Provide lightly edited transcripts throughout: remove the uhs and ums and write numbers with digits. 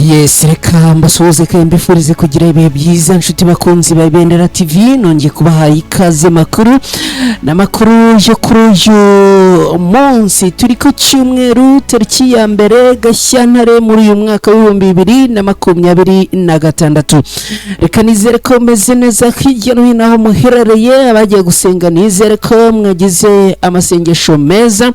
Yes, reka mbasuhuze kandi mbifurize kugira ibihe byiza nshuti bakunzi ba Ibendera TV. Nongeye kubaha ikaze makuru n'amakuru yo kuri uyu munsi turi ku cyumweru tariki ya mbere Gashyantare muri uyu mwaka wa 2026. Reka nizere ko meze neza hirya no hino aho muherereye, abagiye gusenga nizere ko mwagize amasengesho meza,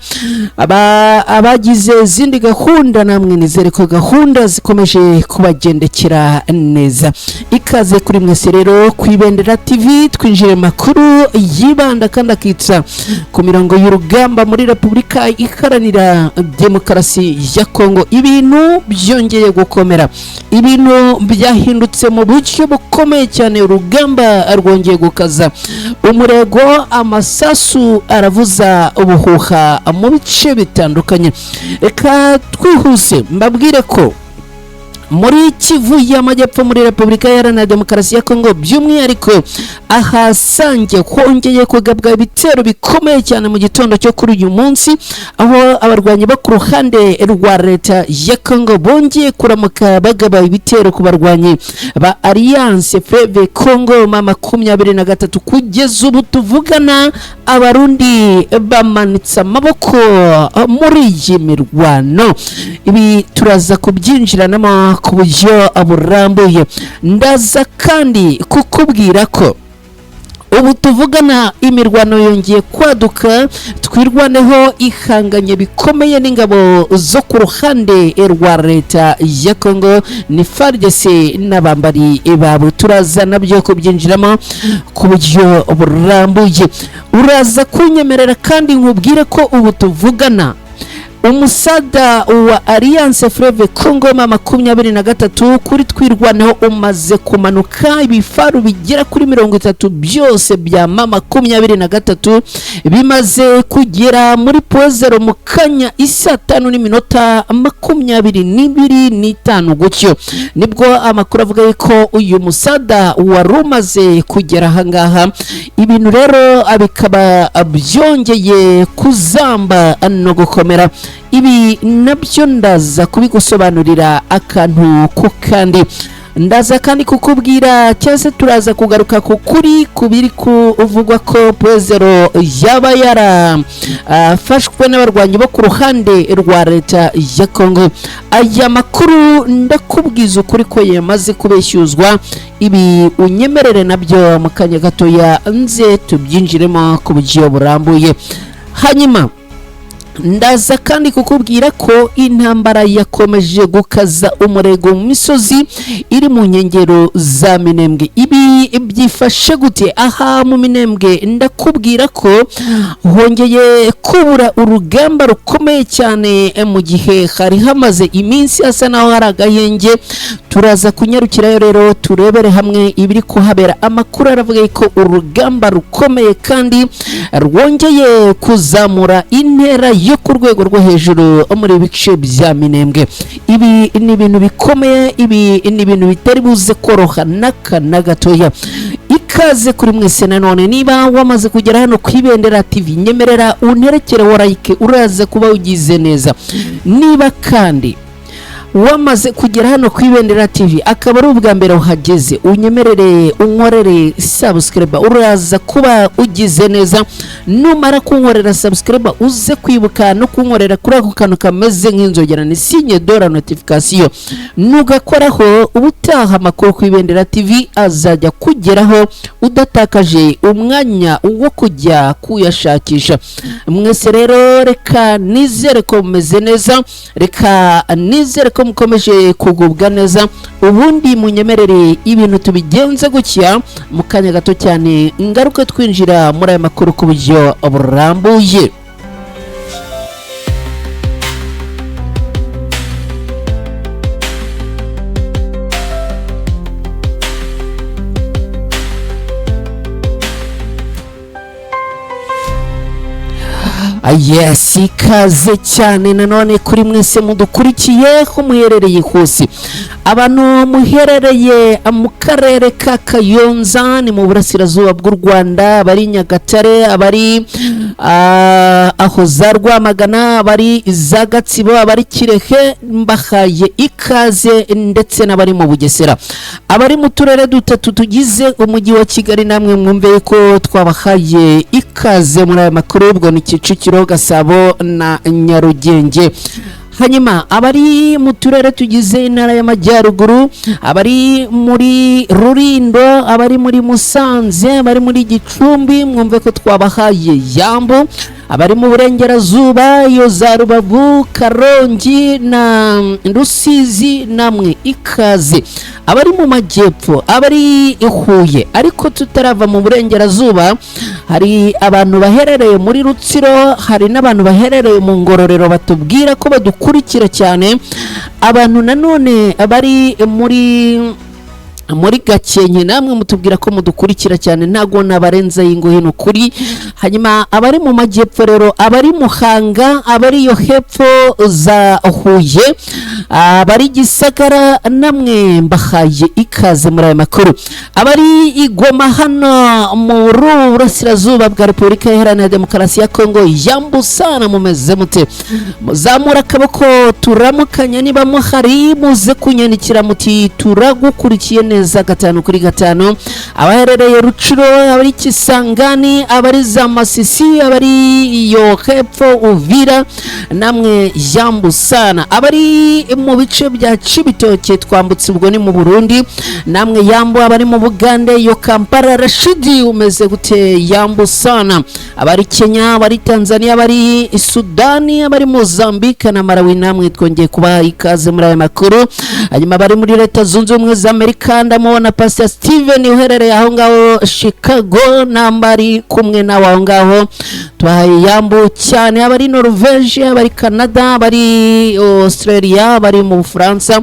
abagize zindi gahunda namwe nizere ko gahunda zikomeje kubagendekera neza. Ikaze kuri mwese rero ku Ibendera TV, twinjire makuru yibanda kandi akitsa ku mirongo y'urugamba muri Repubulika Iharanira Demokarasi ya Kongo. Ibintu byongeye gukomera, ibintu byahindutse mu buryo bukomeye cyane, urugamba rwongeye gukaza umurego, amasasu aravuza ubuhuha mu bice bitandukanye. Reka twihuse mbabwire ko muri Kivu y'Amajyepfo muri Repubulika Iharanira Demokarasi ya Kongo, by'umwihariko ahasange hongeye kugabwa ibitero bikomeye cyane mu gitondo cyo kuri uyu munsi, aho abarwanyi bo ku ruhande rwa leta ya Kongo bongeye kuramuka bagaba ibitero ku barwanyi ba Alliance Fleuve Congo mama 23. Kugeza ubu tuvugana abarundi bamanitse amaboko muri iyi mirwano. Ibi turaza kubyinjiranamo ku buryo burambuye. Ndaza kandi kukubwira ko ubu tuvugana imirwano yongeye kwaduka, twirwaneho ihanganye bikomeye n'ingabo zo ku ruhande rwa leta ya Kongo ni FARDC n'abambari babo. Turaza nabyo kubyinjiramo ku buryo burambuye. Uraza kunyemerera kandi nkubwire ko ubu tuvugana umusada wa Alliance Fleuve Congo mama 23 kuri twirwanaho umaze kumanuka. Ibifaru bigera kuri 30 byose bya mama 23 bimaze kugera muri Pozero mu kanya isa 5:25 gutyo. Nibwo amakuru avuga ko uyu musada warumaze kugera ahangaha. Ibintu rero abikaba byongeye kuzamba no gukomera. Ibi nabyo ndaza kubigusobanurira akantu ko kandi ndaza kandi kukubwira cyase turaza kugaruka ku kuri kubiri kuvugwa ko Pozero yaba yara fashwe n'abarwanyi bo ku ruhande rwa leta ya Kongo. Aya makuru ndakubwiza ukuri ko yamaze kubeshyuzwa. Ibi unyemerere nabyo mu kanya gato ya nze tubyinjiremo ku buryo burambuye. Hanyuma ndaza kandi kukubwira ko intambara yakomeje gukaza umurego mu misozi iri mu nkengero za Minembwe. Ibi byifashe gute? Aha mu Minembwe ndakubwira ko hongeye kubura urugamba rukomeye cyane mu gihe hari hamaze iminsi asa naho hari agahenge. Turaza kunyarukirayo rero turebere hamwe ibiri kuhabera. Amakuru aravuga ko urugamba rukomeye kandi rwongeye kuzamura intera yo ku rwego rwo hejuru muri bice bya Minembwe. Ibi ni ibintu bikomeye, ibi ni ibintu bitari buze koroha na gatoya. Ikaze kuri mwese nanone, niba wamaze kugera hano ku Ibendera TV nyemerera unterekere wa like, uraza kuba ugize neza. Niba kandi wamaze kugera hano ku Ibendera TV akaba ari ubwa mbere uhageze, unyemerere unkorere subscribe, uraza kuba ugize neza. Numara kunkorera subscribe uze kwibuka no kunkorera kuri ako kantu kameze nk'inzogera ni signe de la notification, nugakoraho ubutaha amakuru ku Ibendera TV azajya kugeraho udatakaje umwanya wo kujya kuyashakisha. Mwese rero reka nizere ko mumeze neza, reka nizere ko mukomeje kugubwa neza. Ubundi munyemerere ibintu tubigenze gutya mu kanya gato cyane ngaruka twinjira muri aya makuru ku buryo burambuye. Yes, ikaze cyane nanone kuri mwese mudukurikiye ko muherereye hose. Abantu muherereye mu karere ka Kayonza ni mu burasirazuba bw'u Rwanda, abari Nyagatare, abari aho za Rwamagana, abari za Gatsibo, abari Kirehe, mbahaye ikaze, ndetse n'abari mu Bugesera, abari mu turere dutatu tugize umujyi wa Kigali, namwe mwumve ko twabahaye ikaze muri aya makuru. Ubwo ni Kicukiro, Gasabo na Nyarugenge. Hanyuma abari mu turere tugize intara y'Amajyaruguru, abari muri Rulindo, abari muri Musanze, abari muri Gicumbi, mwumve ko twabahaye Yambo. Abari mu burengerazuba, iyo za Rubavu, Karongi na Rusizi, namwe ikaze. Abari mu majyepfo, abari Huye, ariko tutarava mu burengerazuba, hari abantu baherereye muri Rutsiro, hari n'abantu baherereye mu Ngororero batubwira ko badukurikira cyane. Abantu nanone abari muri Gakenke, namwe mutubwira ko mudukurikira cyane, ntago nabarenza y'ingohino kuri. Hanyuma abari mu majyepfo rero, abari Muhanga, abari yo hepfo za Huye, abari Gisagara, namwe mbahaye ikaze muri aya makuru. Abari Igoma hano mu burasirazuba bwa Repubulika Iharanira Demokarasi ya Kongo, Yambu sana, mumeze mute? Muzamura akaboko turamukanya, niba muhari muze kunyandikira muti turagukurikiye neza 5/5. Abaherereye Rucuro, abari Kisangani, abari za Masisi, abari yo hepfo Uvira, namwe Yambu sana. Abari mu bice bya Cibitoke twambutse, ubwo ni mu Burundi, namwe Yambu. Abari mu Bugande, yo Kampala, Rashidi, umeze gute? Yambu sana. Abari Kenya, abari Tanzania, abari Sudani, abari Mozambique na Malawi, namwe twongeye kubaha ikaze muri aya makuru. Hanyuma abari muri Leta Zunze Ubumwe za Amerika, ndamubona Pastor Steven uherereye aho ngaho Chicago, nambari kumwe nawe aho ngaho, tubahaye Yambu cyane. Abari Norvege, abari Canada, abari Australia, abari mu Bufaransa,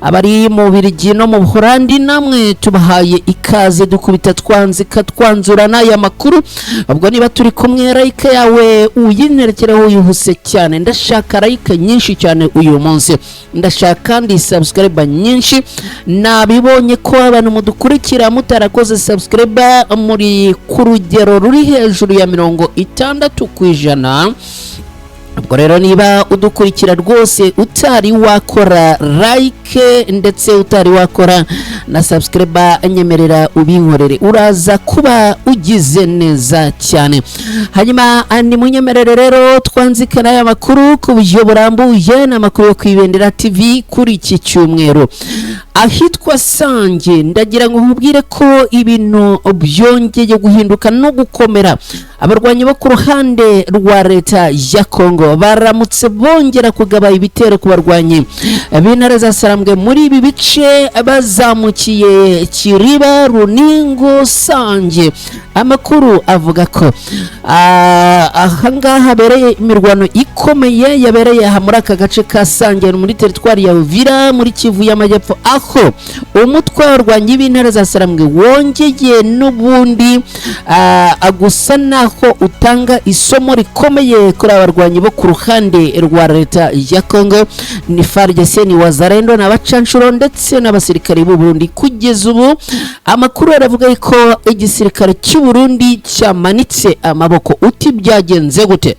abari mu Bubiligi no mu Buholandi, namwe tubahaye ikaze. Dukubita twanzika twanzurana aya makuru. Ubwo niba turi kumwe, like yawe uyinerekereho uyihuse cyane. Ndashaka like nyinshi cyane uyu munsi, ndashaka kandi subscribe nyinshi. Nabibonye ko abantu mudukurikira mutarakoze subscribe muri ku rugero ruri hejuru ya 60%. Ubwo rero niba udukurikira rwose utari wakora like ndetse utari wakora na subscribe, nyemerera ubinkorere, uraza kuba ugize neza cyane. Hanyuma ni munyemerere rero twanzikana aya makuru ku buryo burambuye, n'amakuru yo kwibendera TV kuri iki cyumweru. Ahitwa Sange, ndagira ngo nkubwire ko ibintu byongeye guhinduka no gukomera. Abarwanyi bo ku ruhande rwa leta ya Kongo baramutse bongera kugaba ibitero ku barwanyi b'intare za Sarambwe muri ibi bice bazamukiye Kiriba, Runingo, Sange. Amakuru avuga ko ahangaha habereye imirwano ikomeye, yabereye aha muri aka gace ka Sange muri teritwari ya Uvira muri Kivu y'Amajyepfo, aho umutwe w'abarwanyi b'intare za Sarambwe wongeye n'ubundi gusa naho utanga isomo rikomeye kuri abarwanyi bo ku ruhande rwa leta ya Kongo. Ni FARDC, ni Wazalendo, n'abacanshuro ndetse n'abasirikare b'u Burundi. Kugeza ubu amakuru aravuga ko igisirikare cy'u Burundi cyamanitse amaboko. Uti byagenze gute?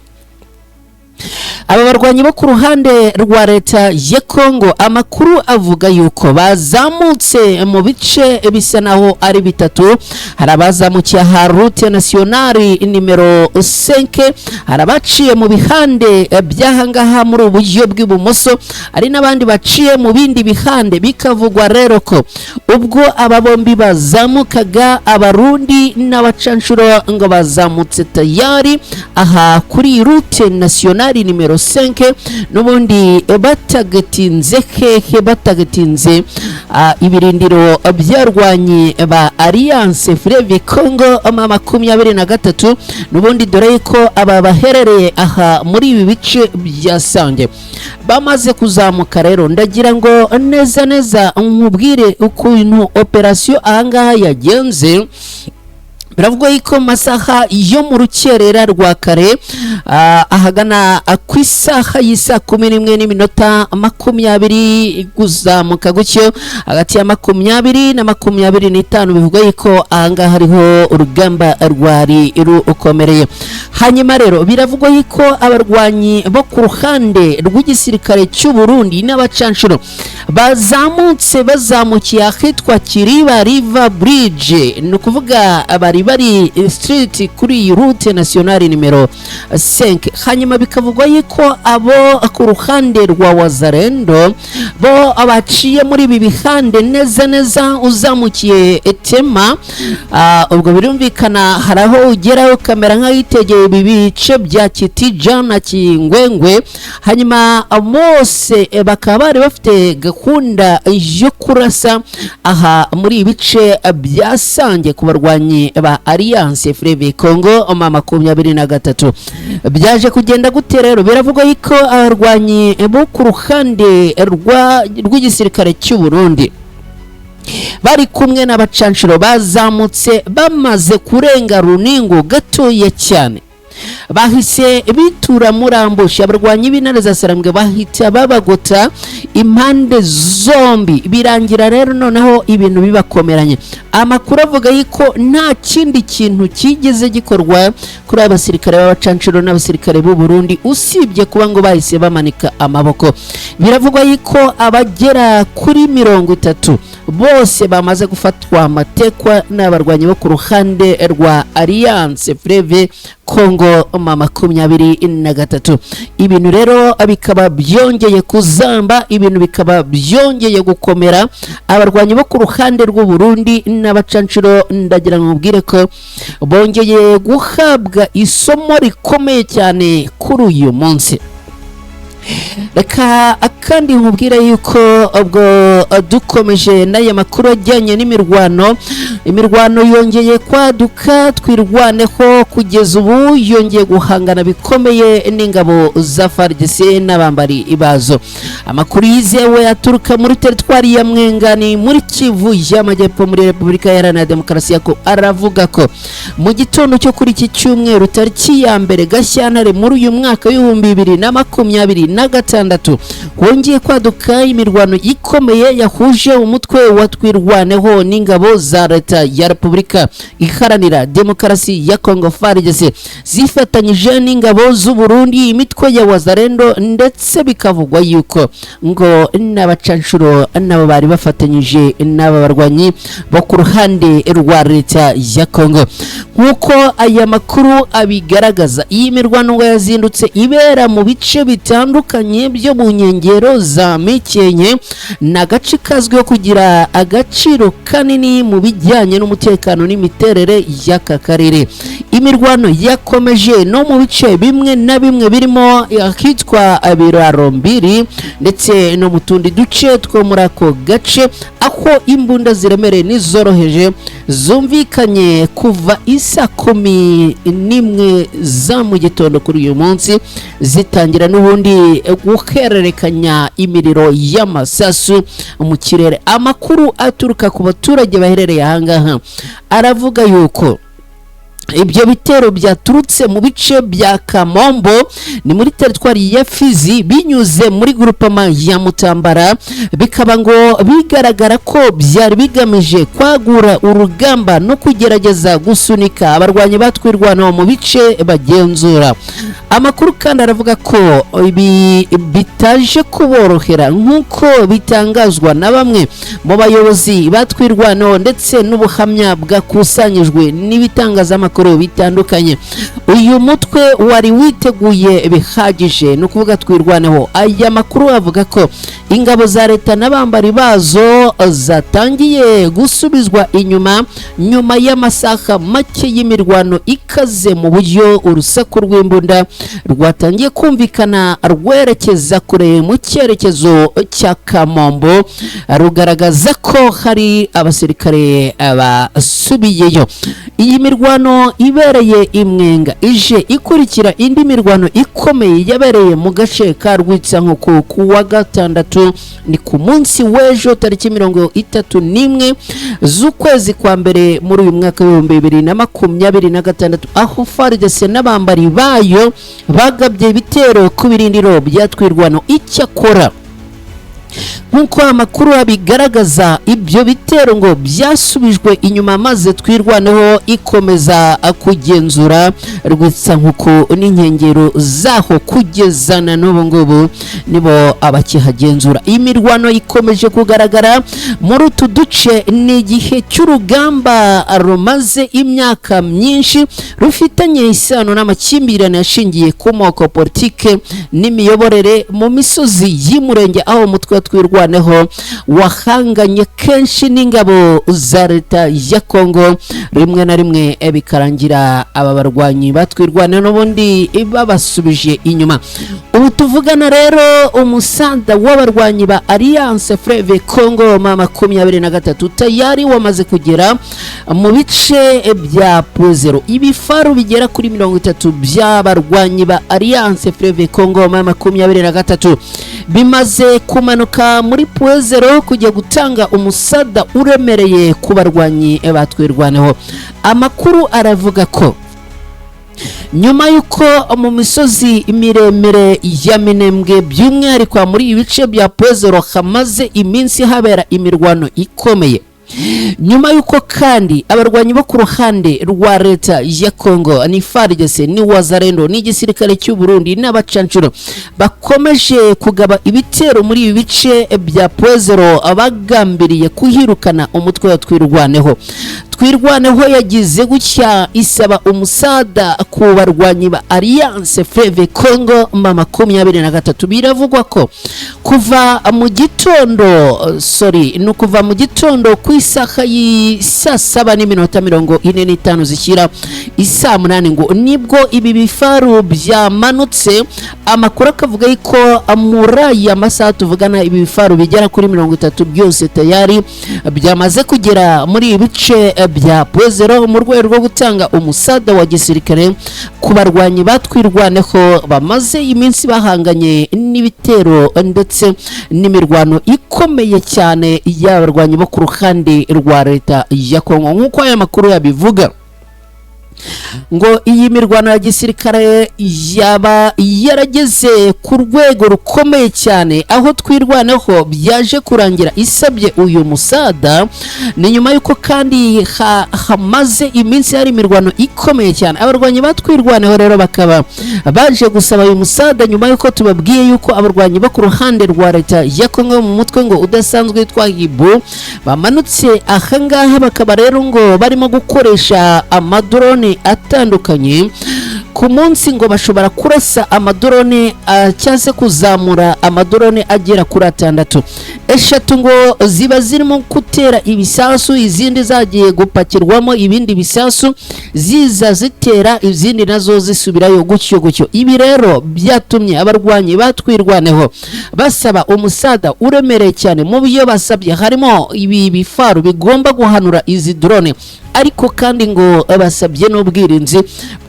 Aba barwanyi bo ku ruhande rwa leta ya Kongo, amakuru avuga yuko bazamutse mu bice bisa naho ari bitatu. Hari abazamukiye ha route nationale nimero 5, hari abaciye mu bihande byahangaha muri uburyo bw'ibumoso, hari n'abandi baciye mu bindi bihande. Bikavugwa rero ko ubwo aba bombi bazamukaga, Abarundi n'abacanshuro ngo bazamutse tayari aha kuri route nationale nimero 5, n'ubundi batagatinze batagatinze ibirindiro byarwanyi ba Alliance Fleuve Congo 23. n'ubundi dore ko aba baherereye aha muri ibi bice bya Sange bamaze kuzamuka. Rero ndagira ngo neza nkubwire ukuntu operation ahangaha yagenze. biravugwa yuko masaha yo mu rukerera rwa kare ahagana ku isaha y'isa 11:20 kuzamuka gutyo hagati ya 20 na 25 bivugwa yuko ahangaha hariho urugamba rwari rukomereye. Hanyuma rero biravugwa yuko abarwanyi bo ku ruhande rw'igisirikare cy'u Burundi n'abacanshuro bazamukiye ahitwa Kiriba River Bridge, ni ukuvuga bari street kuri route nationale numero 5. Hanyuma bikavugwa yuko abo ku ruhande rwa Wazalendo bo abaciye muri ibi bihande neza uzamukiye Tema, ubwo birumvikana haraho ugeraho kamera nk'ayitegeye ibi bice bya Kitija na Kingwengwe. Hanyuma bose bakaba bari bafite gahunda yo kurasa aha muri ibice byasange ku barwanyi ba Alliance Fleuve Congo 23. Byaje kugenda gute rero? Biravugwa yuko abarwanyi bo ku ruhande rw'igisirikare cy'u Burundi bari kumwe n'abacanshuro bazamutse bamaze kurenga Runingo gatoya cyane, bahise bitura muri ambushi. Abarwanyi b'intare za Sarambwe bahita babagota impande zombi, birangira rero noneho ibintu bibakomeranye. Amakuru avuga yuko nta kindi kintu kigeze gikorwa kuri abasirikare b'abacanshuro n'abasirikare b'u Burundi usibye kuba ngo bahise bamanika amaboko. Biravugwa yuko abagera kuri 30 bose bamaze gufatwa amatekwa n'abarwanyi bo ku ruhande rwa Alliance Fleuve Congo 23. Ibintu rero bikaba byongeye kuzamba, ibintu bikaba byongeye gukomera. Abarwanyi bo ku ruhande rw'u Burundi n'abacanshuro ndagira ngo mbwire ko bongeye guhabwa isomo rikomeye cyane kuri uyu munsi. Reka kandi nkubwira yuko ubwo dukomeje n'aya makuru ajyanye imirwano yongeye kwaduka, twirwaneho kugeza ubu yongeye guhangana bikomeye n'ingabo za FARDC n'abambari ibazo. Amakuru yizewe aturuka muri teritwari ya Mwengani muri Kivu y'Amajyepfo muri Repubulika Iharanira Demokarasi ya Kongo aravuga ko mu gitondo cyo kuri iki cyumweru tariki ya 1 Gashyantare muri uyu mwaka w'2026 hongeye kwaduka imirwano ikomeye yahuje umutwe wa twirwaneho n'ingabo za leta ya Repubulika Iharanira Demokarasi ya Kongo FARDC zifatanyije n'ingabo z'u Burundi, imitwe ya Wazalendo, ndetse bikavugwa yuko ngo n'abacanshuro nabo bari bafatanyije n'aba barwanyi bo ku ruhande rwa leta ya Kongo. Nkuko aya makuru abigaragaza, iyi mirwano ngo yazindutse ibera mu bice bitandukanye byo mu nkengero za Mikenke, na gace kazwiho kugira agaciro kanini mu bijyanye n'umutekano n'imiterere y'aka karere. Imirwano yakomeje no mu bice bimwe na bimwe birimo ahitwa Biraro Mbiri ndetse no mu tundi duce two muri ako gace, aho imbunda ziremereye n'izoroheje zumvikanye kuva isa 11 za mu gitondo kuri uyu munsi, zitangira n'ubundi guhererekanya imiriro y'amasasu mu kirere. Amakuru aturuka ku baturage baherereye ahangaha aravuga yuko ibyo bitero byaturutse mu bice bya Kamombo ni muri teritwari ya Fizi binyuze muri groupement ya Mutambara, bikaba ngo bigaragara ko byari bigamije kwagura urugamba no kugerageza gusunika abarwanyi batwirwana mu bice bagenzura. Amakuru kandi aravuga ko ibi bitaje kuborohera nk'uko bitangazwa na bamwe mu bayobozi batwirwana ndetse n'ubuhamya bwakusanyijwe n'ibitangazamakuru bitandukanye. Uyu mutwe wari witeguye bihagije no kuvuga twirwaneho. Aya makuru avuga ko ingabo za leta n'abambari bazo zatangiye gusubizwa nyuma y'amasaha make y'imirwano ikaze, mu buryo urusaku rw'imbunda rwatangiye kumvikana rwerekeza kure mu cyerekezo cya Kamombo, rugaragaza ko hari abasirikare basubiyeyo. Iyi mirwano mirwano ibereye imwenga ije ikurikira indi mirwano ikomeye yabereye mu gace ka Rwitsankuku ku wa gatandatu ni ku munsi w'ejo tariki 31 z'ukwezi kwa mbere muri uyu mwaka wa 2026 aho FARDC n'abambari bayo bagabye ibitero ku birindiro byatwirwano icyakora nkuko amakuru abigaragaza ibyo bitero ngo byasubijwe inyuma maze twirwaneho ikomeza kugenzura Rwitsankuku n'inkengero zaho kugezana n'ubu ngubu nibo abakihagenzura. Imirwano ikomeje kugaragara muri utu duce ni igihe cy'urugamba rumaze imyaka myinshi rufitanye isano n'amakimbirane yashingiye ku moko politike n'imiyoborere mu misozi y'Umurenge aho umutwe twirwaneho wahanganye kenshi n'ingabo za leta ya Kongo rimwe na rimwe bikarangira aba barwanyi batwirwana n'ubundi babasubije inyuma. Ubu tuvugana rero umusanda w'abarwanyi ba Alliance Fleuve Congo mama 23 tayari wamaze kugera mu bice bya Puezero. Ibifaru bigera kuri 30 by'abarwanyi ba Alliance Fleuve Congo mama 23 bimaze kumanuka muri Puezero kujya gutanga umusada uremereye ku barwanyi batwirwaneho. Amakuru aravuga ko nyuma yuko mu misozi miremire ya Minembwe by'umwihariko muri ibice bya Puezero hamaze iminsi habera imirwano ikomeye, nyuma yuko kandi abarwanyi bo ku ruhande rwa leta ya Kongo ni FARDC ni Wazalendo ni igisirikare cy'u Burundi n'abacancuro bakomeje kugaba ibitero muri ibi bice bya Puezero abagambiriye kuhirukana umutwe wa twirwaneho yagize gutya isaba umusada ku barwanyi ba Alliance Fleuve Congo mama 23. Biravugwa ko kuva mu gitondo ku isaha y'isa 7:45 zishyira isa 8 ngo nibwo ibi bifaru byamanutse. Amakuru akavuga ko muri ya masaha tuvugana ibi bifaru bigera kuri 30 byose tayari byamaze kugera muri ibice bya Puezero mu rwego rwo gutanga umusada wa gisirikare ku barwanyi batwirwaneho bamaze iminsi bahanganye n'ibitero ndetse n'imirwano ikomeye cyane y'abarwanyi bo ku ruhande rwa leta ya Kongo. Nkuko aya makuru yabivuga ngo iyi mirwano ya gisirikare yaba yarageze ku rwego rukomeye cyane aho twirwaneho byaje kurangira isabye uyu musada ni nyuma yuko kandi hamaze iminsi hari imirwano ikomeye cyane. Abarwanyi batwirwaneho rero bakaba baje gusaba uyu musada nyuma yuko tubabwiye yuko abarwanyi bo ku ruhande rwa leta ya Kongo mu mutwe ngo udasanzwe witwa Hibu bamanutse ahangaha bakaba rero ngo barimo gukoresha amadrone atandukanye ku munsi ngo bashobora kurasa amadrone cyangwa kuzamura amadrone agera kuri 6. Eshatu ngo ziba zirimo gutera ibisasu, izindi zagiye gupakirwamo ibindi bisasu ziza zitera izindi nazo zisubirayo gutyo. Ibi rero byatumye abarwanyi batwirwaneho basaba umusada uremereye cyane. Mu byo basabye harimo ibi bifaru bigomba guhanura izi drone, ariko kandi ngo basabye n'ubwirinzi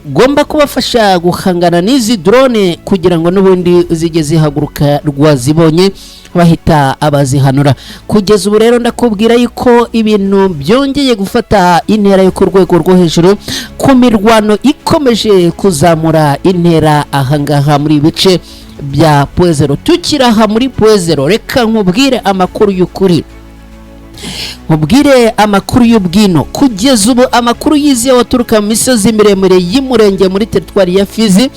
gomba kubafasha guhangana n'izi drone kugira ngo n'ubundi zige zihaguruka rwazibonye bahita abazihanura. Kugeza ubu rero ndakubwira yuko ibintu byongeye gufata intera yo ku rwego rwo hejuru ku mirwano ikomeje kuzamura intera ahangaha muri bice bya Puezero. Tukiraha muri Puezero reka nkubwire amakuru y'ukuri, mubwire amakuru y'ubwino. Kugeza ubu amakuru yiziye waturuka mu misozi miremire y'Umurenge muri teritwari ya Fizi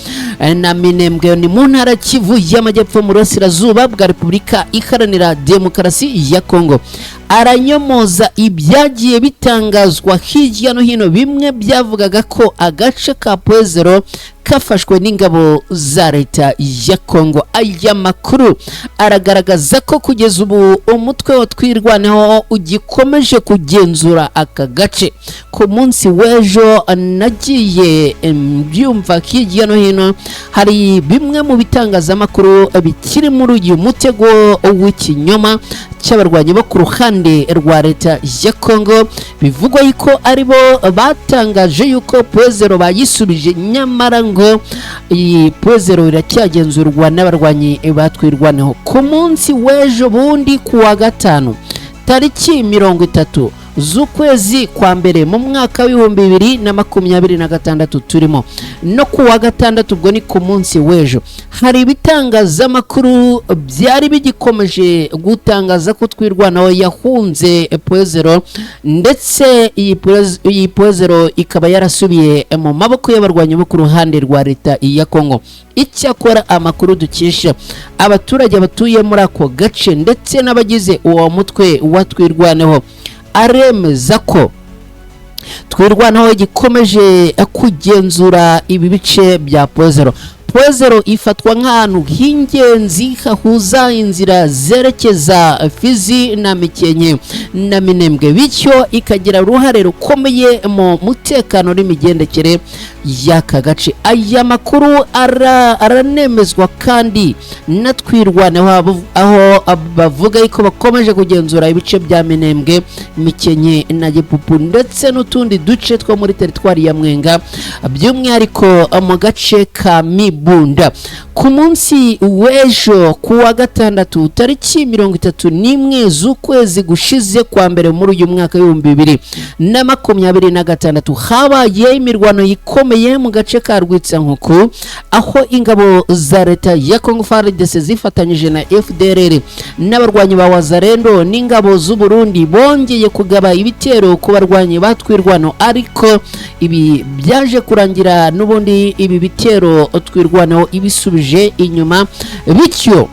na Minembwe ni mu ntara Kivu y'Amajyepfo mu burasirazuba bwa Repubulika Iharanira Demokarasi ya Kongo. Aranyomoza ibyagiye bitangazwa hirya no hino, bimwe byavugaga ko agace ka Puezero kafashwe n'ingabo za leta ya Kongo. Aya makuru aragaragaza ko kugeza ubu umutwe wa twirwaneho ugikomeje kugenzura aka gace. Ku munsi w'ejo nagiye byumva hirya no hino hari bimwe mu bitangazamakuru bikiri muri uyu mutego w'ikinyoma cy'abarwanyi bo ku ruhande ruhande rwa leta ya Kongo bivugwa yuko aribo batangaje yuko Puezero bayisubije, nyamara ngo iyi Puezero iracyagenzurwa n'abarwanyi batwirwanaho. Ku munsi w'ejo bundi kuwa gatanu tariki 30 z'ukwezi kwa mbere mu mwaka w'ibihumbi 2026 turimo, no kuwa gatandatu ubwo ni ku munsi w'ejo, hari ibitangazamakuru byari bigikomeje gutangaza ko twirwanaho yahunze Puezero, ndetse iyi Puezero ikaba yarasubiye mu maboko y'abarwanyi bo ku ruhande rwa leta ya Kongo. Icyakora amakuru dukesha abaturage batuye muri ako gace ndetse n'abagize uwo mutwe wa twirwanaho aremeza ko twirwanaho gikomeje kugenzura ibi bice bya Puezero. Puezero ifatwa nk'ahantu h'ingenzi hahuza inzira zerekeza Fizi na Mikenke na Minembwe, bityo ikagira uruhare rukomeye mu mutekano n'imigendekere y'aka gace. Aya makuru aranemezwa kandi natwirwanaho aho bavuga yuko bakomeje kugenzura ibice bya Minembwe, Mikenke na Gipupu ndetse n'utundi duce two muri teritwari ya Mwenga, by'umwihariko mu gace ka Mibunda. Ku munsi w'ejo kuwa gatandatu tariki 31 z'ukwezi gushize kwa mbere muri uyu mwaka w'ibihumbi 2026 habaye imirwano yikomeye mu gace ka Rwitsankuku, aho ingabo za leta ya Kongo FARDC zifatanyije na FDLR n'abarwanyi ba Wazalendo n'ingabo z'u Burundi bongeye kugaba ibitero ku barwanyi batwirwano, ariko ibi byaje kurangira n'ubundi ibi bitero twirwanaho ibisubije inyuma, bityo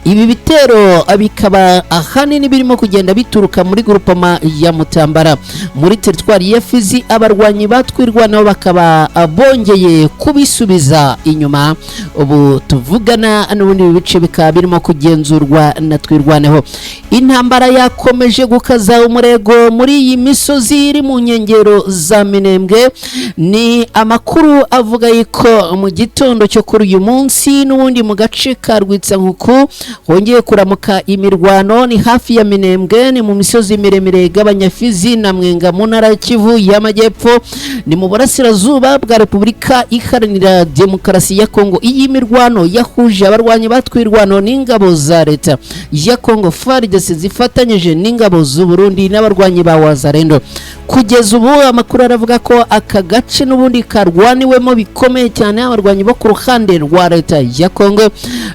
ibi bitero bikaba ahanini birimo kugenda bituruka muri grupama ya Mutambara muri teritwari ya Fizi. Abarwanyi batwirwanaho bakaba bongeye kubisubiza inyuma, ubu tuvugana n'ubundi bice bikaba birimo kugenzurwa na twirwanaho. Intambara yakomeje gukaza umurego muri iyi misozi iri mu nkengero za Minembwe. Ni amakuru avuga yuko mu gitondo cyo kuri uyu munsi n'ubundi mu gace ka Rwitsankuku hongeye kuramuka imirwano, ni hafi ya Minembwe, ni mu misozi miremire y'Abanyafizi na Mwenga mu ntara ya Kivu y'Amajyepfo, ni mu burasirazuba bwa Repubulika Iharanira Demokarasi ya Kongo. Iyi mirwano yahuje abarwanyi batwirwano n'ingabo za leta ya Kongo FARDC zifatanyije n'ingabo z'u Burundi n'abarwanyi ba Wazalendo. Kugeza ubu amakuru aravuga ko aka gace n'ubundi karwaniwemo bikomeye cyane, abarwanyi bo ku ruhande rwa leta ya Kongo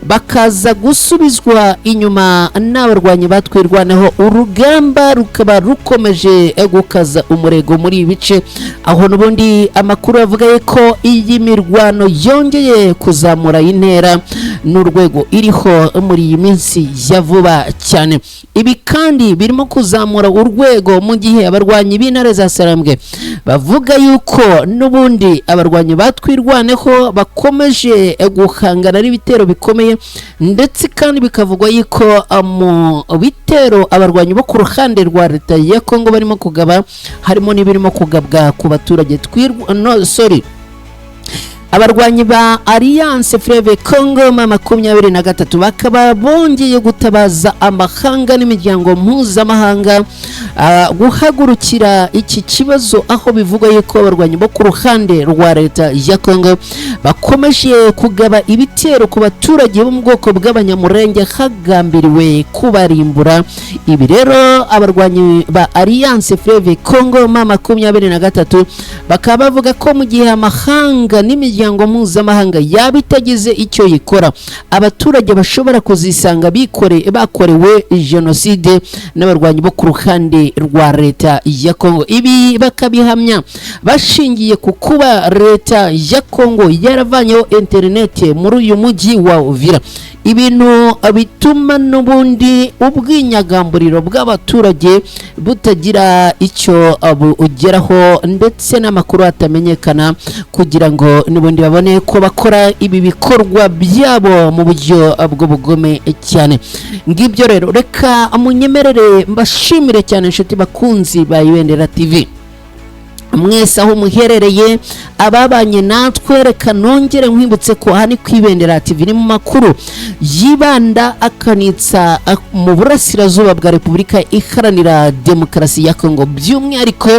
bakaza gusubizwa inyuma n'abarwanyi batwirwanaho. Urugamba rukaba rukomeje gukaza umurego muri ibice, aho n'ubundi amakuru avuga ko iyi mirwano yongeye kuzamura intera n'urwego iriho muri iyi minsi ya vuba cyane. Ibi kandi birimo kuzamura urwego mu gihe abarwanyi b'intare za Sarambwe bavuga yuko n'ubundi abarwanyi batwirwaneho bakomeje guhangana n'ibitero bikomeye, ndetse kandi bikavugwa yuko mu bitero abarwanyi bo ku ruhande rwa leta ya Kongo barimo kugaba harimo n'ibirimo kugabwa ku baturage abarwanyi ba Alliance Fleuve Congo 23 bakaba bongeye gutabaza amahanga n'imiryango mpuzamahanga guhagurukira iki kibazo, aho bivugwa yuko abarwanyi bo ku ruhande rwa leta ya Kongo bakomeje kugaba ibitero ku baturage bo mu bwoko bw'abanyamurenge hagambiriwe kubarimbura. Ibi rero abarwanyi ba Alliance Fleuve Congo 23 bakaba bavuga ko mu gihe amahanga n'imiryango mpuzamahanga yabitagize icyo yikora, abaturage bashobora kuzisanga bakorewe genocide n'abarwanyi bo ku ruhande rwa leta ya Kongo. Ibi bakabihamya bashingiye ku kuba leta ya Kongo yaravanyeho internet muri uyu mujyi wa Uvira, ibintu bituma n'ubundi ubwinyagamburiro bw'abaturage butagira icyo ugeraho, ndetse n'amakuru atamenyekana, kugira ngo n'ubundi babone ko bakora ibi bikorwa byabo mu buryo bw'ubugome cyane. Ngibyo rero, reka munyemerere mbashimire cyane inshuti bakunzi ba Ibendera TV. mwese aho muherereye ababanye natwe reka nongere nkwibutse ko hani kwibendera TV ni mu makuru yibanda akanitsa mu burasirazuba bwa Repubulika Iharanira Demokarasi ya Kongo, by'umwihariko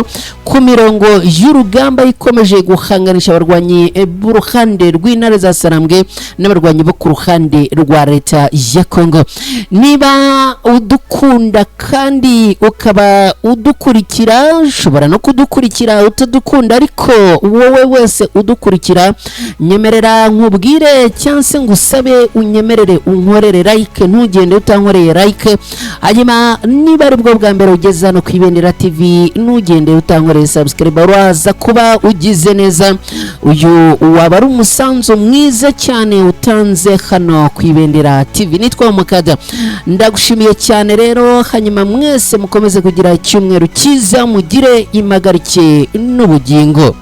ku mirongo y'urugamba ikomeje guhanganisha abarwanyi b'uruhande rw'intare za Sarambwe n'abarwanyi bo ku ruhande rwa leta ya Kongo. Niba udukunda kandi ukaba udukurikira, ushobora no kudukurikira utadukunda, ariko wowe wese udukurikira nyemerera nkubwire cyangwa se ngusabe unyemerere unkorere like, ntugende utankoreye like. Hanyuma niba ari bwo bwa mbere ugeze hano ku Ibendera TV ntugende utankoreye subscribe, uraza kuba ugize neza. Uyu waba ari umusanzu mwiza cyane utanze hano ku Ibendera TV. Nitwa Mukada, ndagushimiye cyane rero. Hanyuma mwese mukomeze kugira icyumweru cyiza, mugire impagarike n'ubugingo.